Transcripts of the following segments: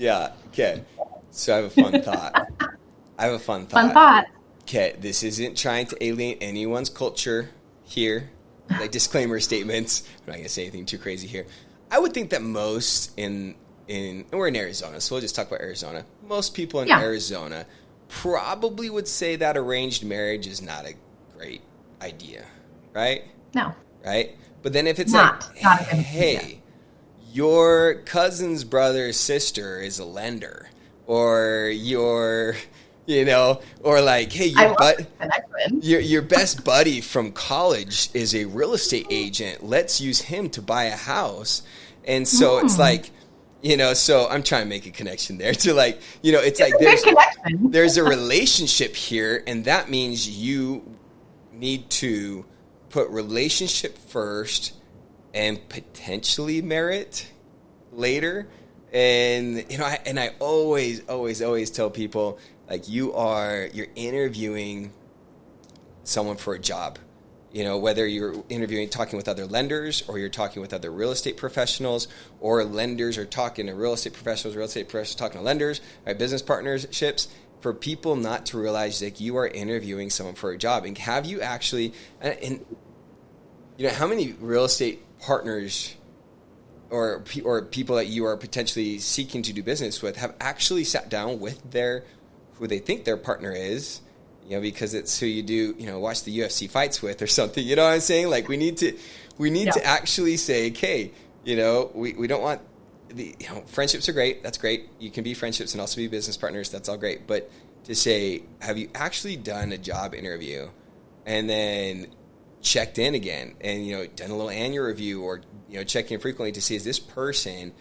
Yeah. Okay. So I have a fun thought. Fun thought. Okay. This isn't trying to alienate anyone's culture here. Like disclaimer statements. I'm not going to say anything too crazy here. I would think that most and we're in Arizona, so we'll just talk about Arizona. Most people in Arizona probably would say that arranged marriage is not a great idea, right? No. Right? But then if it's not a good hey, idea. Your cousin's brother or sister is a lender, or your, or like, hey, your best buddy from college is a real estate agent. Let's use him to buy a house. And so it's like, so I'm trying to make a connection there to like, it's like there's a relationship here, and that means you need to put relationship first and potentially merit later. And I always tell people, like, you're interviewing someone for a job, whether you're talking with other lenders, or you're talking with other real estate professionals, or lenders are talking to real estate professionals talking to lenders, right? Business partnerships, for people not to realize like you are interviewing someone for a job. And have you actually, and how many real estate partners or people that you are potentially seeking to do business with have actually sat down with who they think their partner is, because it's who you do, watch the UFC fights with or something, you know what I'm saying? Like we need to actually say, okay, we don't want friendships are great. That's great. You can be friendships and also be business partners. That's all great. But to say, have you actually done a job interview and then checked in again and, done a little annual review, or, check in frequently to see, is this person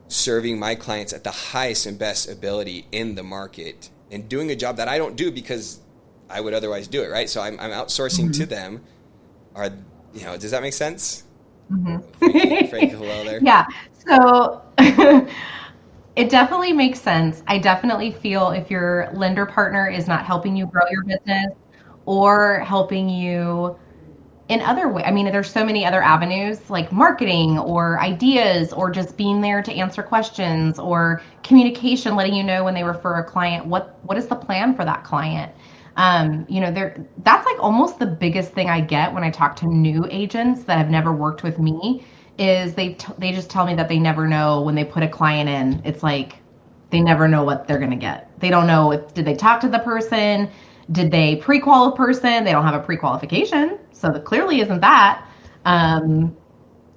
serving my clients at the highest and best ability in the market and doing a job that I don't do because I would otherwise do it. Right. So I'm outsourcing to them. Does that make sense? Frankie, hello there. Yeah. So it definitely makes sense. I definitely feel if your lender partner is not helping you grow your business or helping you in other ways. I mean, there's so many other avenues like marketing or ideas or just being there to answer questions or communication, letting you know when they refer a client, what is the plan for that client? That's like almost the biggest thing I get when I talk to new agents that have never worked with me is they just tell me that they never know when they put a client in. It's like they never know what they're going to get. They don't know did they talk to the person? Did they pre-qual a person? They don't have a pre-qualification. So that clearly isn't that. Are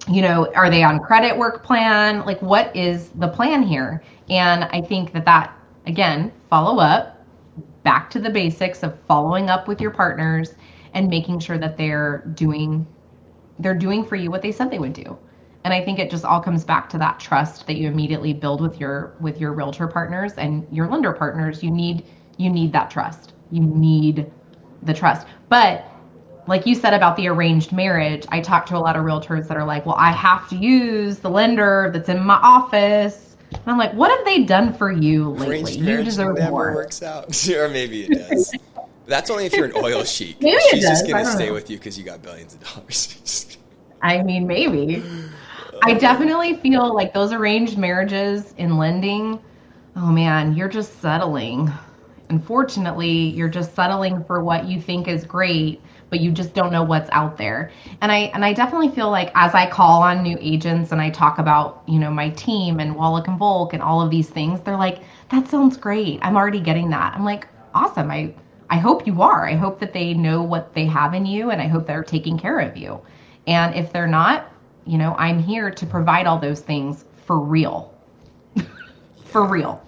they on credit work plan? Like, what is the plan here? And I think that again, follow up back to the basics of following up with your partners and making sure that they're doing for you what they said they would do. And I think it just all comes back to that trust that you immediately build with your realtor partners and your lender partners. You need that trust. You need the trust. But like you said about the arranged marriage, I talk to a lot of realtors that are like, well, I have to use the lender that's in my office. And I'm like, what have they done for you lately? You deserve never more. Works out. Or maybe it does. That's only if you're an oil sheik. Maybe She's just going to stay with you because you got billions of dollars. I mean, maybe. I definitely feel like those arranged marriages in lending, oh man, you're just settling. Unfortunately, you're just settling for what you think is great, but you just don't know what's out there. And I definitely feel like as I call on new agents and I talk about, my team and Wallach and Volk and all of these things, they're like, that sounds great. I'm already getting that. I'm like, awesome. I hope you are. I hope that they know what they have in you, and I hope they're taking care of you. And if they're not, I'm here to provide all those things for real. For real.